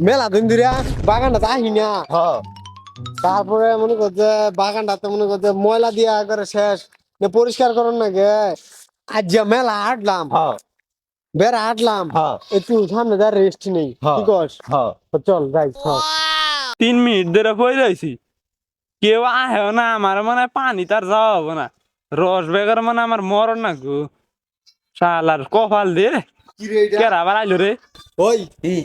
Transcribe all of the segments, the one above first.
মেলা দিন ধরে বাগানটা আহি না। হ্যাঁ তারপরে মনে করছে বাগানটাতে মনে করছে ময়লা দিয়া করে শেষ পরিষ্কার করুন না গে। আজ যে মেলা হাঁটলাম, হ্যাঁ বেড়া হাঁটলাম, হ্যাঁ একটু সামনে যা রেস্ট নেই, কি হ্যাঁ কস? হ্যাঁ তো চল যাই চল। 3 মিনিট ধরে পড়ে যাইছি, কেউ আহেও না। আমার মনে হয় পানি তার যাওয়া হবো না, রস বেগর মানে আমার মরণ না গো। শালার কপাল দিয়ে কি রে এটা? কেরা আবার আইলো রে। ওই কি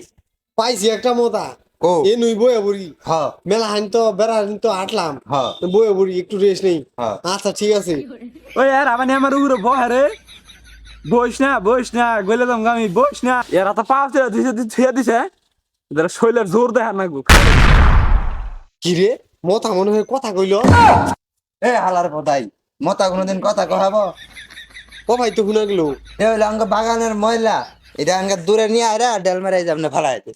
পাইছি একটা মতা, কো এ নুই বয়ে বুড়ি হ্যাঁ মেলা হান তো বেড়া হান তো হাঁটলাম, হ্যাঁ বয়ে বুড়ি একটু রেস্ট নেই। হ্যাঁ আচ্ছা ঠিক আছে। ওই আর আবার আমার উপরে বহে রে, বইস না গলে দাম আমি বইস না। এরা তো পাও দিছে দিছে, এদের শৈলের জোর দেখা না গো। কি রে মতা মনে হয় কথা কইল। এ হালার পদাই মতা কোনোদিন কথা কহাব? ও ভাই তো শুনা গেল। এ হইলো আঙ্গ বাগানের ময়লা, এটা আঙ্গ দূরে নিয়ে আয়রা ডেল মেরাই যাবনে ফালাইতে।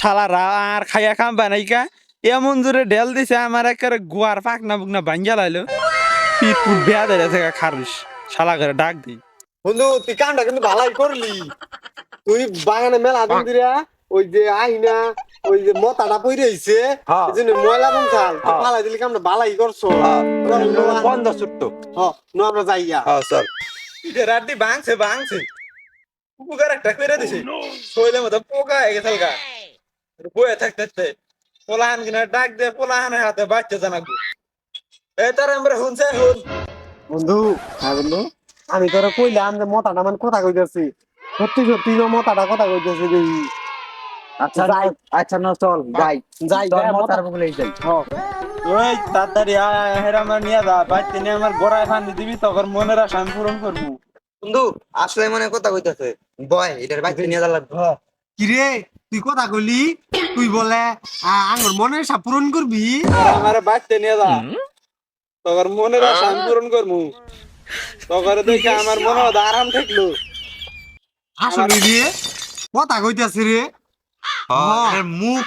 শালারা আর খাইয়া খাম বানাইকা এমন জোরে ঢেল দিছে আমার একেবারে গুয়ার পাকনা বুকনা ভাঙ্গা লাইলো। পিট পুট বেয়া দিয়েছে খারিস, শালা করে ডাক দি। বন্ধু তুই কামটা কিন্তু ভালাই করলি। তুই বাগানে মেলা দিন ধরে ওই যে আইনা ওই যে মতাটা পইরে হইছে, হ্যাঁ। এই জন্য ময়লা বংশাল তুই হ্যাঁ। ফালাই দিলি কামটা ভালাই করছো। বন্ধ ছুট্ট। নো আমরা যাইয়া। হ্যাঁ চল। রাড্ডি ভাঙছে উপকার একটা করে দিছে, শৈলের মতো পোকা হয়ে গেছে গা। বয়ে থাকতে পোলাহান কিনা ডাক দে, পোলাহানের হাতে বাচ্চা জানাবো। এই তার আমরা শুনছে শুন। বন্ধু হ্যাঁ বন্ধু, আমি তোরা কইলাম যে মতাটা মানে কথা কইতেছি, সত্যি সত্যি না মতাটা কথা কইতেছি রে। আচ্ছা যাই। আচ্ছা না চল যাই যাই তোর যাই মতার বগলেই যাই। ওই তাড়াতাড়ি আয়, হেরা আমার নিয়ে যা, বাচ্চা নিয়ে আমার গোড়ায় ফান্দি দিবি, তখন মনের আশা আমি পূরণ করবো। বন্ধু আসলে মনে কথা কইতাছে, বয় এটার বাইতে নিয়ে যা লাগবে। কি রে তুই কথা কইলি, তুই বলে আঙ্গুর মনের আশা পূরণ করবি। আমার বাচ্চা নিয়ে যা, তখন মনের আশা আমি পূরণ করবো। তখন দেখে আমার মনে হয় আরাম থাকলো। আসলে রে কথা কইতাছি রে। মুখ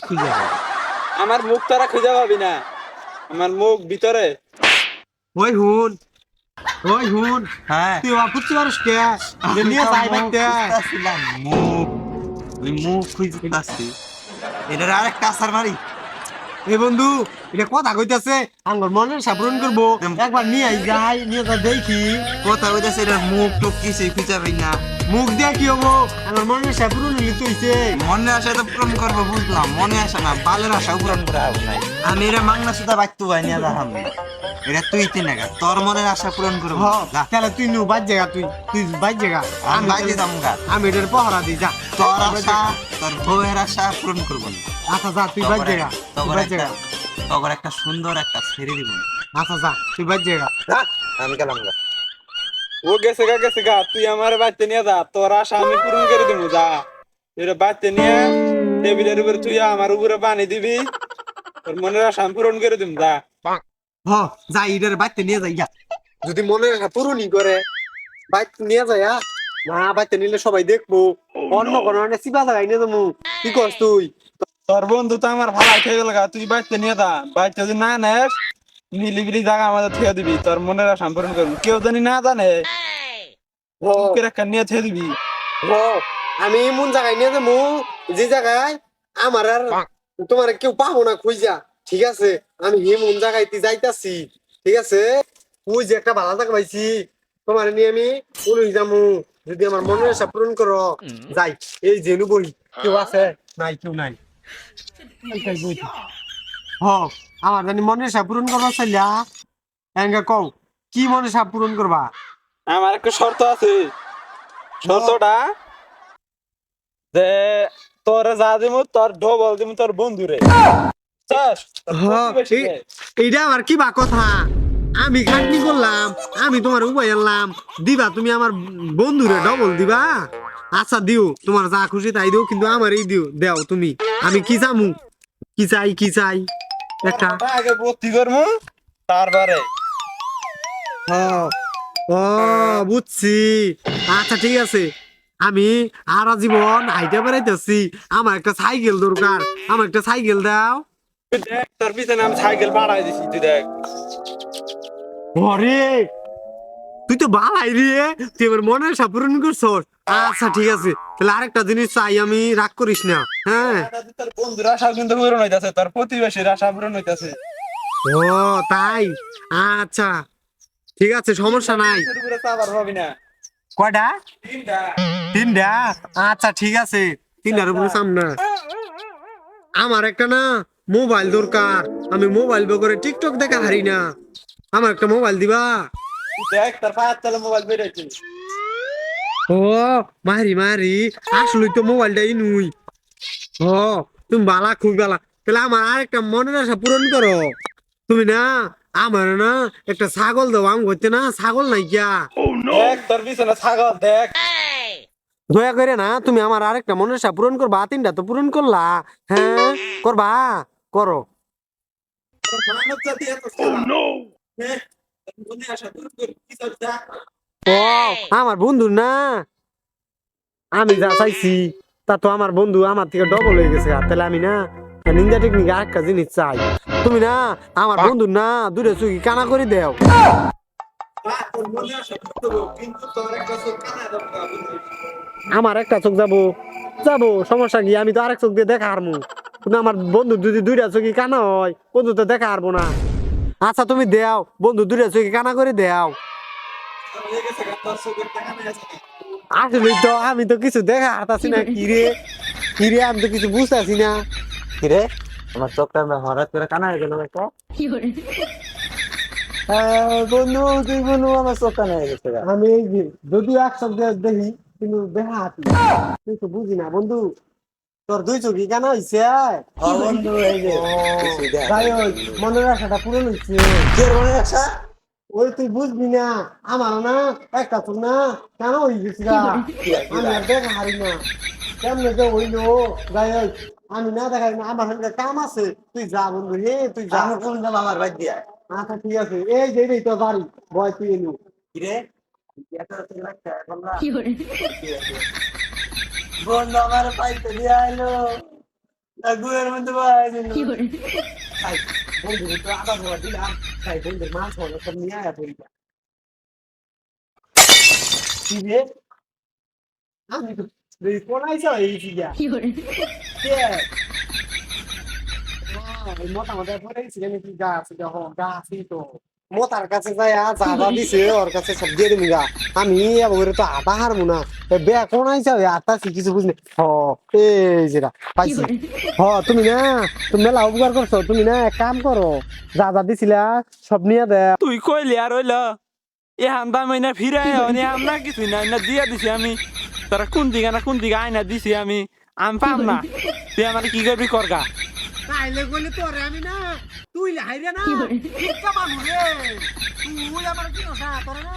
খুঁজে আমার মুখ তারা খুঁজে পাবি না, আমার মুখ ভিতরে। ওই হুন, ওই হুন, হ্যাঁ তুই বাপুচ্ছি মানুষ কে যে নিয়ে যাই বাইতে। মুখ ওই মুখ খুঁজতেছি, এটার আরেকটা আসার মারি। এই বন্ধু এটা কথা কইতাছে আঙ্গুর মনের আশা পূরণ করবো, একবার নিয়ে আই যাই, নিয়ে যা দেখি। কথা কইতাছে এটার মুখ টুক কিছুই খুঁজে পাই না। মুখ দিয়ে কি হবো, আমার মনের আশা পূরণ হইলে তো হইছে। মনে আসা তো পূরণ করবো বুঝলাম, মনে আসা না বালের আশাও পূরণ করা হবে নাই। আমি এরা মাংনা সুদা বাচ্চু ভাই নিয়ে যাহাম, এটা তুই তিন টাকা তোর মনের আশা পূরণ করবো। যা তাহলে তুই নু বাজ জায়গা, তুই বাজ জায়গা, আমি বাইরে যাবো গা। আমি এটার পহরা দিই যা। তোর আশা তোর বউয়ের আশা পূরণ করবো না। আচ্ছা যা তুই বাজ জায়গা, তুই বাজ জায়গা। তখন একটা সুন্দর একটা ছেড়ে দিব। আচ্ছা যা তুই বাজ জায়গা। আমি গেলাম গা। ও গেছে গা, তুই আমার বাচ্চা নিয়ে যা, তোর আশা আমি পূরণ করে দেবো। যা এটা বাচ্চা নিয়ে টেবিলের উপরে তুই আমার উপরে পানি দিবি, তোর মনের আশা আমি পূরণ করে দেবো। যা যা এটার বাইতে নিয়ে যাই যা। যদি মনের আশা পূরণই করে বাইক নিয়ে যায় না, বাইতে নিলে সবাই দেখবো, অন্য কোনো চিপা জায়গায় নিয়ে যাবো। কি করছ তুই? তোর বন্ধু তো আমার ভালো খেয়ে গেল গা, তুই বাচ্চা নিয়ে যা। বাচ্চা যদি না নেস নিলিবিলি জায়গা আমাদের থুয়ে দিবি, তোর মনের আশা আমি পূরণ করবো। কেউ জানি না জানে বুকের একটা নিয়ে থুয়ে দিবি। আমি এমন জায়গায় নিয়ে যাবো যে জায়গায় আমার আর তোমার কেউ পাবো না খুঁজা। ঠিক আছে আমি এমন জায়গায় যাইতাছি, ঠিক আছে ওই যে একটা ভালো জায়গা পাইছি, তোমার নিয়ে আমি উড়ে যাবো। যদি আমার মনের আশা পূরণ করো যাই। এই জেনু বই কেউ আছে? নাই, কেউ নাই। হ আমার জানি মনের আশা পূরণ করবা চাইলা এনকা কও, কি মনের আশা পূরণ করবা? আমার একটা শর্ত আছে, শর্তটা যে তোর যা দিব তোর ডবল দিব তোর বন্ধুরে। এইটা আমার কি বা কথা? আমি খাটনি করলাম, আমি তোমার উপায় আনলাম, দিবা তুমি আমার বন্ধুরে ডবল দিবা? আচ্ছা দিও, তোমার যা খুশি তাই দিও, কিন্তু আমারই দিও দেও তুমি। আমি কি চামু, কি চাই একটা। আগে ভর্তি করবো তারপরে। ও বুঝছি। আচ্ছা ঠিক আছে, আমি আর জীবন হাইটা বেড়াইতেছি, আমার একটা সাইকেল দরকার, আমার একটা সাইকেল দাও। দেখ তোর পিছনে আমি সাইকেল বাড়াই দিছি, তুই দেখ। ওরে তুই তো বালাই রে, তুই আমার মনের আশা পূরণ করছস। আচ্ছা ঠিক আছে, তাহলে আরেকটা জিনিস চাই আমি, রাগ করিস না। হ্যাঁ, তোর বন্ধুর আশা কিন্তু পূরণ হইতাছে, তোর প্রতিবেশীর আশা পূরণ হইতাছে। ও তাই, আচ্ছা ঠিক আছে, সমস্যা নাই। এর উপরে চাবার হবি না। কয়টা? তিনটা। তিনটা? আচ্ছা ঠিক আছে, তিনটার উপরে চাম না। আমার একটা না মোবাইল দরকার, আমি মোবাইল বের টিকটক দেখা হারি না, আমার একটা মোবাইল দিবা? দেখ তোর পাঁচ চালে মোবাইল বেরিয়েছে। ও মারি মারি, আসলে তো মোবাইলটাই নুই। ও তুমি বালা, খুব বালা, তাহলে আমার আরেকটা মনের আশা পূরণ করো। তুমি না আমার না একটা ছাগল দাও, আমি করতে না ছাগল নাই গিয়া। দেখ তোর পিছনে ছাগল দেখ। দয়া করে না তুমি আমার আরেকটা মনের আশা পূরণ করবা, তিনটা তো পূরণ করলা। হ্যাঁ করবা, করো। তোর মানব জাতি এত খারাপ। হ্যাঁ, তোর মনে আশা পূরণ কর, কি করছা? ও আমার বন্ধু না, আমি যা চাইছি তা তো আমার বন্ধু আমার থেকে ডবল হয়ে গেছে, তাহলে আমি না নিন্দা টেকনিক আরেকটা জিনিস চাই। তুমি না আমার বন্ধু না দূরে চুকি কানা করে দেও। তোর মনে আশা পূরণ করবো, কিন্তু তোর একটা চোখ কানা দরকার, বুঝলি? আমার একটা চোখ যাবো, যাবো সমস্যা কি, আমি তো আরেক চোখ দিয়ে দেখা হারমু, কিন্তু আমার বন্ধু যদি দুইটা চোখি কানা হয়, বন্ধু তো দেখা হারবো না। আচ্ছা তুমি দেও, বন্ধু দুইটা চোখি কানা করে দেও। তোর হয়ে গেছে গা, তোর চোখের টাকা নেই আছে। আসলে তো আমি তো কিছু দেখা হারতাছি না, কিরে কিরে আমি তো কিছু বুঝতেছি না। কিরে আমার চোখটা হঠাৎ করে কানা হয়ে গেল একটা। বন্ধু তুই বন্ধু আমার চোখ কানা হয়ে গেছে, আমি এই যে যদিও এক চোখ দিয়ে দেখি কিন্তু দেখা হাতি, তুই তো বুঝি না বন্ধু, তোর দুই চোখই কানা হইছে। বন্ধু এই যে যাই হোক মনের আশাটা পূরণ হচ্ছে। কে মনে আশা? ওই তুই বুঝবি না, আমার না একটা চোখ না কেন হয়ে গেছি গা, আমি আর দেখা হারি না, কেমনে যে হইলো। যাই হোক আমি না দেখাই না, আমার সঙ্গে কাম আছে, তুই যা বন্ধু, হে তুই যা। আমি কোন যাবো আমার বাদ দিয়া? আচ্ছা ঠিক আছে, এই যে রে তো বাড়ি, বয় তুই এলু। কিরে বন্ধু আমার পাইতে দিয়া এলো, গুয়ের মধ্যে পাই দিল। তাই বন্ধু তো আধা ঘন্টা দিলাম, তাই বন্ধুর মাছ হলো সব নিয়ে আয়া পড়িবা। কি রে আমি তো কোনাইছ এই গিয়া কে মোটামুটি পড়েছি নাকি, গাছ দেখো গাছই তো মোতার কাছে যাই জাদা দিছে, ওর কাছে সব দিয়ে দিবি গা। আমি এবার তো আটা হারবো না, বে কোন আইসা আটাছি কিছু বুঝলি। হ এই যেটা পাইছি, হ তুমি না তুমি মেলা উপকার করছো, তুমি না এক কাম করো, যা যা দিছিলা সব নিয়ে দে। তুই কইলি আর হইল এ হান্দা মাইনা ফিরাই আমরা কিছুই না না দিয়া দিছি আমি, তারা কোন দিকে আয়না দিছি আমি পাম না, তুই আমার কি করবি করগা। তাইলে বলি তোরে আমি না তুই হাইরে না, ঠিকটা মানুষ রে, তুই আমার কি নসা তোরে না